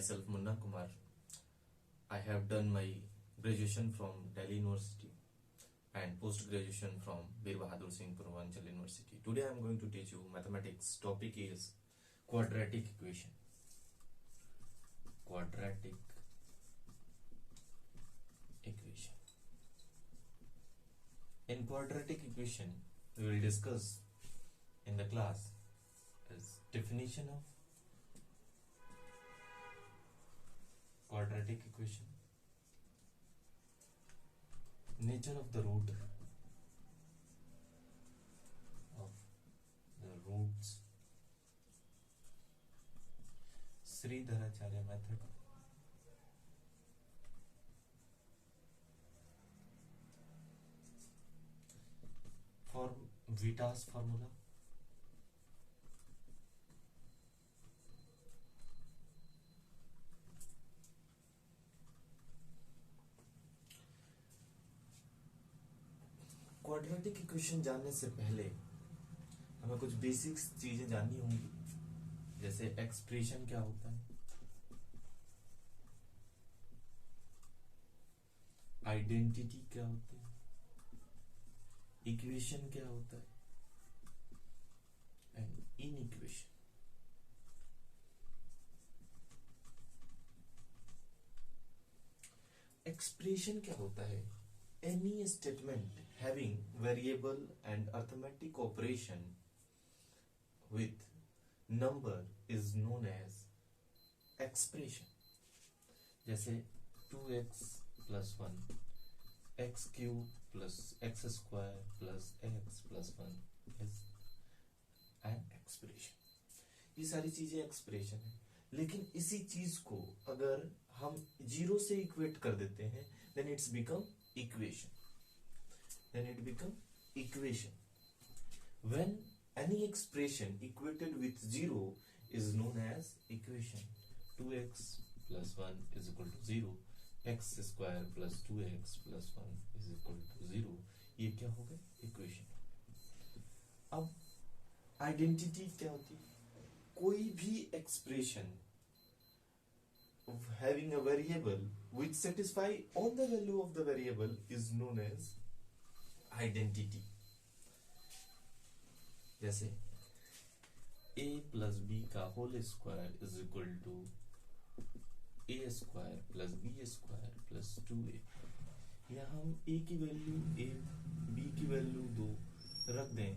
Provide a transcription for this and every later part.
myself Munna Kumar. I have done my graduation from Delhi University and post-graduation from Bir Bahadur Singh Purvanchal University. Today I am going to teach you mathematics. Topic is quadratic equation. Quadratic equation. In quadratic equation, we will discuss in the class is definition of quadratic equation, nature of the root of the roots, Sridharacharya method, Vitas formula, quadratic equation जानने से पहले हमें कुछ basics चीजें जाननी होंगी, जैसे expression क्या होता है, आइडेंटिटी क्या होती है, इक्वेशन क्या होता है एंड इनइक्वेशन। एक्सप्रेशन क्या होता है? Any statement having variable and arithmetic operation with number is known as expression. जैसे 2x plus 1, x cube plus x square plus x plus 1 is an expression. ये सारी चीजें एक्सप्रेशन है, लेकिन इसी चीज को अगर हम जीरो से इक्वेट कर देते हैं then it's become equation. Then it become equation. When any expression equated with 0 is known as equation. 2x plus 1 is equal to 0. X square plus 2x plus 1 is equal to 0. ये क्या हो गया? Equation. अब identity क्या होती है? कोई भी expression of having a variable which satisfy all the value of the variable is known as identity. जैसे a plus b का whole square is equal to a square plus b square plus 2a. या हम a की value a, b की value 2 रख दें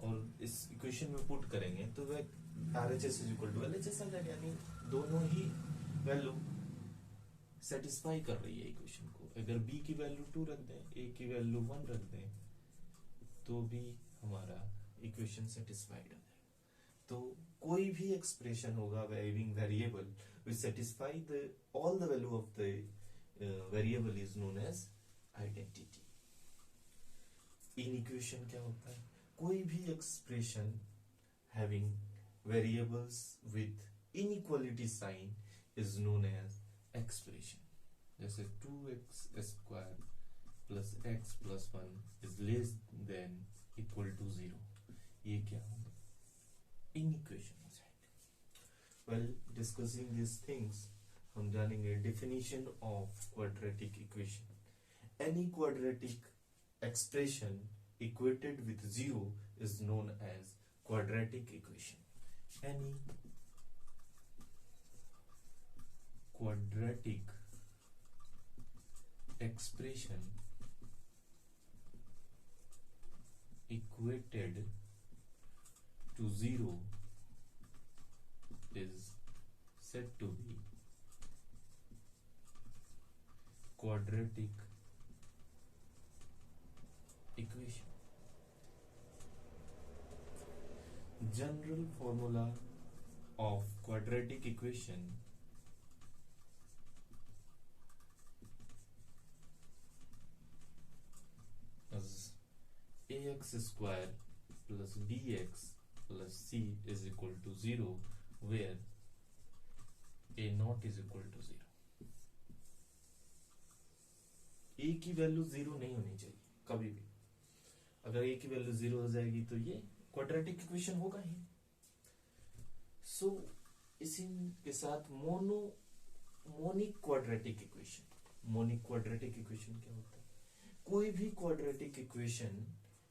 और इस इक्वेशन में पुट करेंगे तो वह RHS is equal to LHS आ जाएगा, यानी दोनों ही वैल्यू सेटिस्फाई कर रही है इक्वेशन को। अगर b की वैल्यू 2 रख दें, a की वैल्यू 1 रख दें, तो भी हमारा इक्वेशन सेटिस्फाइड हो जाएगा। तो कोई भी एक्सप्रेशन होगा having variable which satisfy the all the value of the variable is known as identity. Inequation क्या होता है? कोई भी expression having variables with inequality sign is known as expression. जैसे 2x square plus x plus 1 is less than equal to 0. ये क्या होगा? Inequation हो जाएगा। Well, discussing these things, हम जानेंगे definition of quadratic equation. Any quadratic expression equated with 0 is known as quadratic equation. Any quadratic expression equated to 0 is said to be quadratic equation. General formula of quadratic equation ax square plus bx plus c is equal to 0 where a naught is equal to 0. a की value 0 नहीं होनी चाहिए कभी भी। अगर a की value 0 हो जाएगी तो ये क्वाड्रेटिक इक्वेशन होगा ही। सो इसी के साथ mono monic quadratic equation. Monic quadratic equation क्या होता है? कोई भी क्वाड्रेटिक इक्वेशन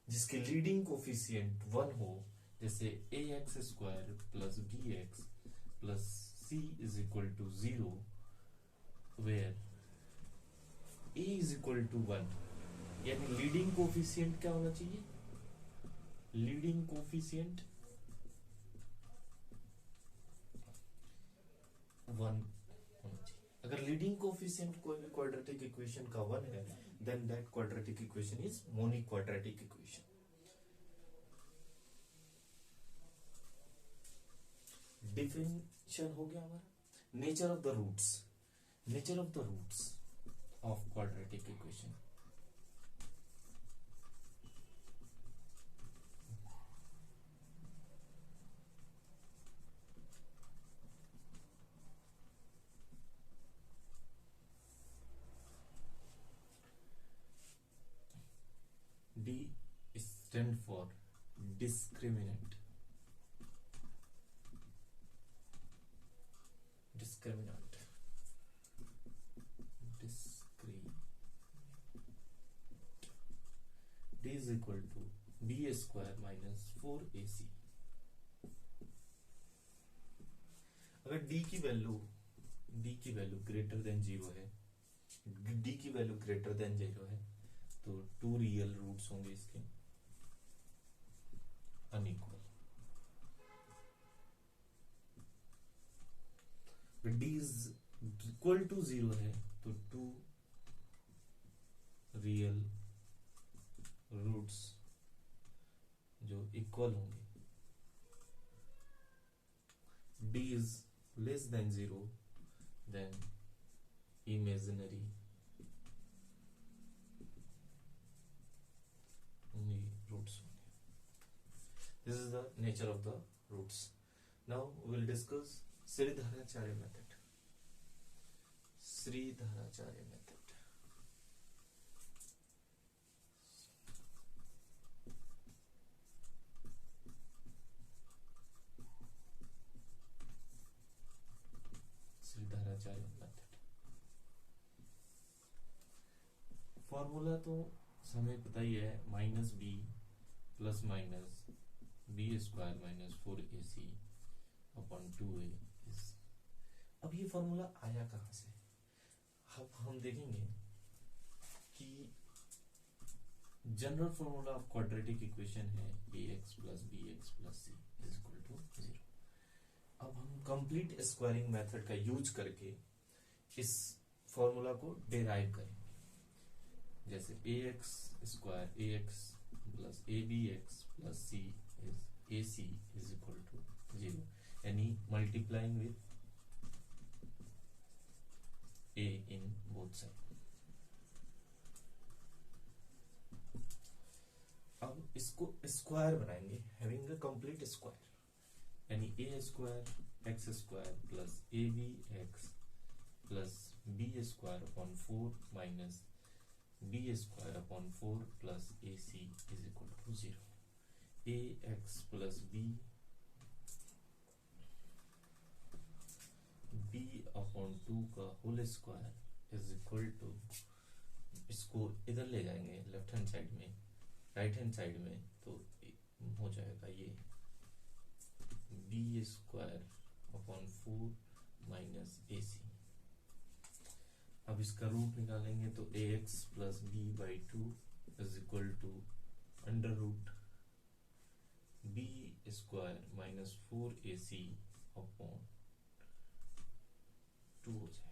जिसके लीडिंग कोफिशिएंट 1 हो, जैसे ax² plus bx plus c is equal to 0, where a is equal to 1, यानी लीडिंग कोफिशिएंट क्या होना चाहिए? लीडिंग कोफिशिएंट 1 होना चाहिए। अगर लीडिंग कोफिशिएंट कोई भी क्वाड्रेटिक इक्वेशन का 1 है, then that quadratic equation is monic quadratic equation. Definition हो गया हमारा। Nature of the roots. Nature of the roots of quadratic equation. D stand for discriminant। discriminant D is equal to b square minus 4ac। अगर d की value greater than 0 है, d की value greater than 0 है, तो 2 real roots होंगे इसके unequal. d is equal to 0 है तो 2 रियल रूट्स जो इक्वल होंगे। d is less than 0, then imaginary roots only. This is the nature of the roots. Now we will discuss Sridharacharya method. Sridharacharya method. Sridharacharya method. Formula तो हमें पता ही है, minus B plus minus B square minus 4ac upon 2a। अब ये formula आया कहां से? अब हम देखेंगे कि general formula of quadratic equation है ax प्लस bx plus c is equal to 0। अब हम कंप्लीट स्क्वायरिंग मेथड का यूज करके इस फॉर्मूला को डिराइव करेंगे। जैसे ax square ax plus abx plus c is ac is equal to 0, यानी multiplying with a in both side. अब इसको स्क्वायर बनाएंगे, हैविंग अ कंप्लीट स्क्वायर, यानी a square x square plus abx plus b square upon 4 minus b square upon 4 plus ac is equal to 0। ax plus b upon 2 का whole square is equal to, इसको इधर ले जाएंगे left hand side में, right hand side में, तो हो जाएगा ये b square upon 4 minus ac। अब इसका रूट निकालेंगे तो ax plus b by 2 is equal to under root b square minus 4ac upon 2 हो जाएगा।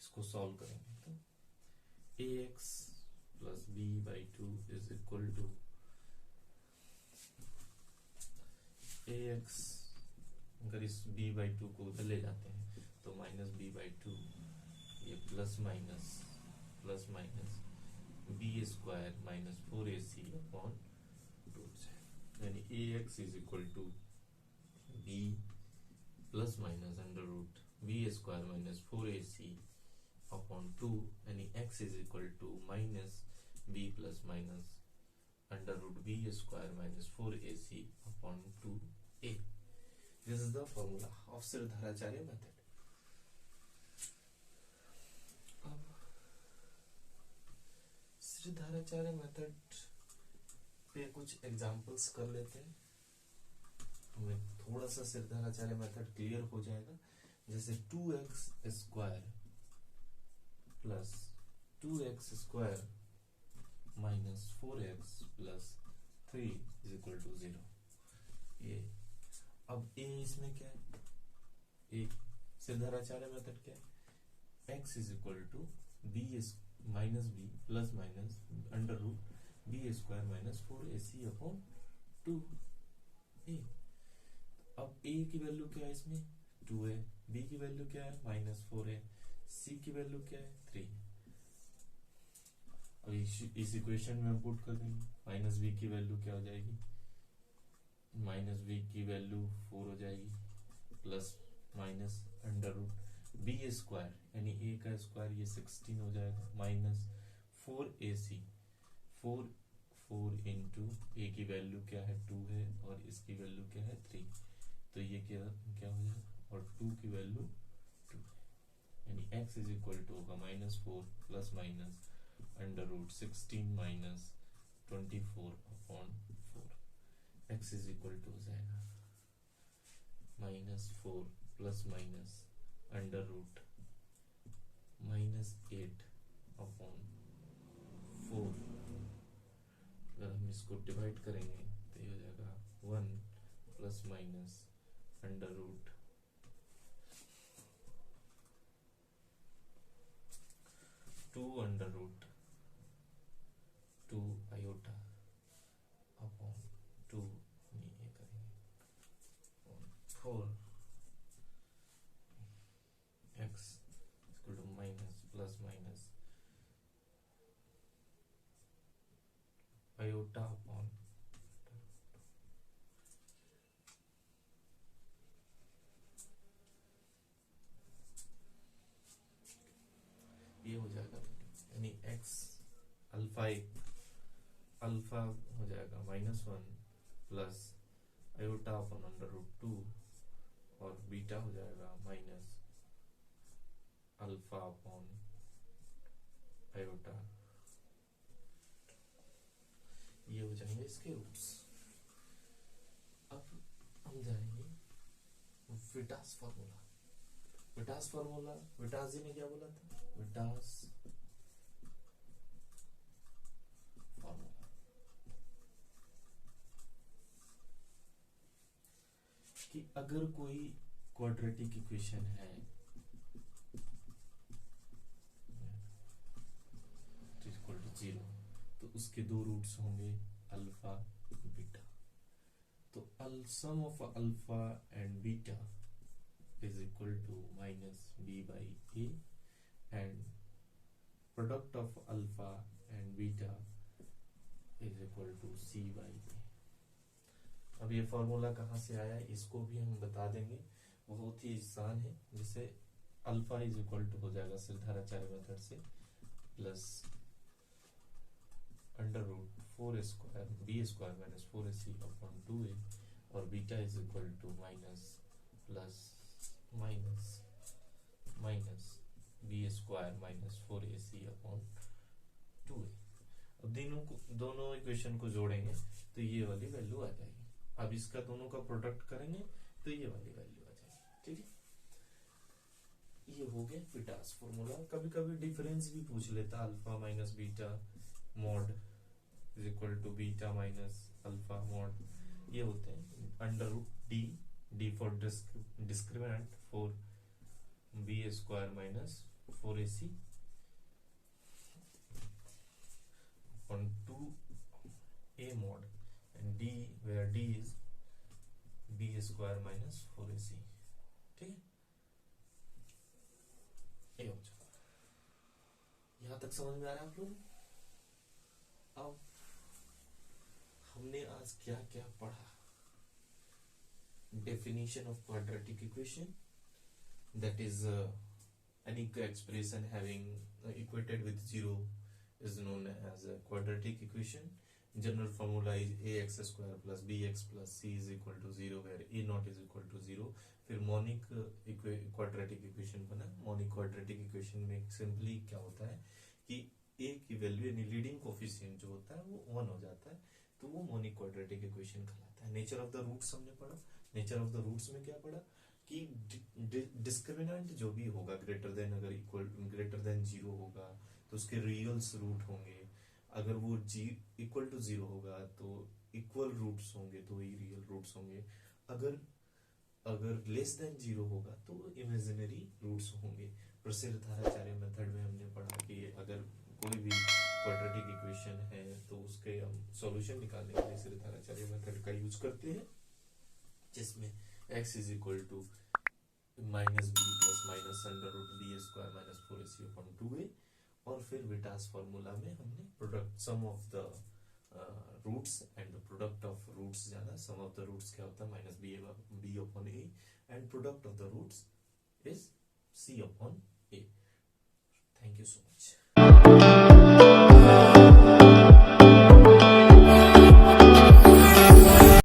इसको सॉल्व करेंगे तो ax plus b by 2 is equal to ax, अगर इस b बाई 2 को उधर ले जाते हैं तो माइनस b बाई 2, ये plus minus B square minus 4ac upon 2, यानी ax is equal to b plus minus under root B square minus 4ac upon 2, यानी x is equal to minus b plus minus under root B square minus 4ac upon 2a। This is the formula of Sridharacharya method. Sridharacharya method पे कुछ examples कर लेते हैं, हमें थोड़ा सा सिद्धाराचार्य method clear हो जाएगा। जैसे 2x square plus 2x square minus 4x plus 3 is equal to 0। ये अब a इसमें क्या है, a सिद्धाराचार्य मेथड क्या है, x is equal to b minus B plus minus under root B square minus 4ac upon 2a। अब a की value क्या है इसमें 2 है, b की वैल्यू क्या है माइनस 4 है, c की वैल्यू क्या है 3। अब इस इक्वेशन में हम पुट कर देंगे, माइनस b की वैल्यू क्या हो जाएगी, माइनस b की वैल्यू 4 हो जाएगी plus minus under root B square यानी a का स्क्वायर ये 16 हो जाएगा माइनस 4ac 4 इंटू a की वैल्यू क्या है 2 है और इसकी वैल्यू क्या है 3, तो ये क्या क्या हो जाएगा, और 2 की वैल्यू 2 यानी x इज इक्वल टू होगा minus 4 plus minus under root 16 minus 24 upon 4। x is equal to हो जाएगा minus 4 plus minus under root minus 8 upon 4। अगर हम इसको डिवाइड करेंगे तो ये हो जाएगा 1 plus minus under root 2 under root 2 iota upon 2 ये करेंगे 4 x equal to minus plus minus iota upon ये हो जाएगा, यानी x अल्फा हो जाएगा -1 plus iota upon under root 2 और बीटा हो जाएगा माइनस अल्फा अपॉन आयोटा। ये हो जाएंगे इसके रूट्स। अब हम जाएंगे विटास फार्मूला। विटास जी ने क्या बोला था, विटास फार्मूला कि अगर कोई क्वाड्रेटिक इक्वेशन है इक्वल टू 0 तो उसके दो रूट्स होंगे अल्फा बीटा। तो sum of alpha and beta is equal to minus b by a and product of alpha and beta is equal to c by a। अब ये formula कहाँ से आया है इसको भी हम बता देंगे, बहुत ही आसान है। जिसे अल्फा इज इक्वल टू हो जाएगा सिद्धाराचार्य मेथड से plus under root 4 square B square minus 4ac upon 2a और beta is equal to minus plus minus B square minus 4ac upon 2a। अब दोनों इक्वेशन को जोड़ेंगे तो ये वाली वैल्यू आ जाएगी। अब इसका दोनों का प्रोडक्ट करेंगे तो ये वाली वैल्यू आ जाएगी। ठीक है, ये हो गया विटास फॉर्मूला। कभी कभी डिफरेंस भी पूछ लेता, alpha minus beta mod is equal to beta minus alpha mod. ये होते हैं under root D for discriminant for B square minus 4ac on 2a mod and d where d is b square minus 4ac। ठीक है, ये हो चुका। यहां तक समझ में आ रहा है आप लोग? अब हमने आज क्या क्या पढ़ा। Definition of quadratic equation, that is any expression having equated with 0 is known as a quadratic equation. General formula is ax square plus bx plus c is equal to 0 where a not is equal to 0। फिर monic quadratic equation बना। monic quadratic equation में simply क्या होता है कि ए की value यानी leading coefficient जो होता है वो 1 हो जाता है, तो वो मोनिक क्वाड्रेटिक इक्वेशन कहलाता है। नेचर ऑफ द रूट्स हमने पढ़ा। नेचर ऑफ द रूट्स में क्या पढ़ा कि डिस्क्रिमिनेंट जो भी होगा ग्रेटर देन, अगर इक्वल ग्रेटर देन 0 होगा तो उसके रियल्स रूट होंगे, अगर वो इक्वल टू 0 होगा तो इक्वल रूट्स होंगे, तो ही रियल रूट्स होंगे, अगर अगर लेस देन 0 होगा तो इमेजिनरी रूट्स होंगे। प्रसिद्धाचार्य मेथड में हमने पढ़ा कि अगर कोई भी क्वाड्रेटिक इक्वेशन है तो उसके हम सॉल्यूशन निकालने के लिए प्रसिद्धाचार्य मेथड का यूज करते हैं, जिसमें x is equal to minus B plus minus under root B square minus 4ac upon 2a, और फिर विटास फॉर्मूला में हमने product sum of the roots and the product of roots जाना। सम ऑफ द रूट्स क्या होता है minus B upon A, and product of the roots is C upon A. Thank you so much.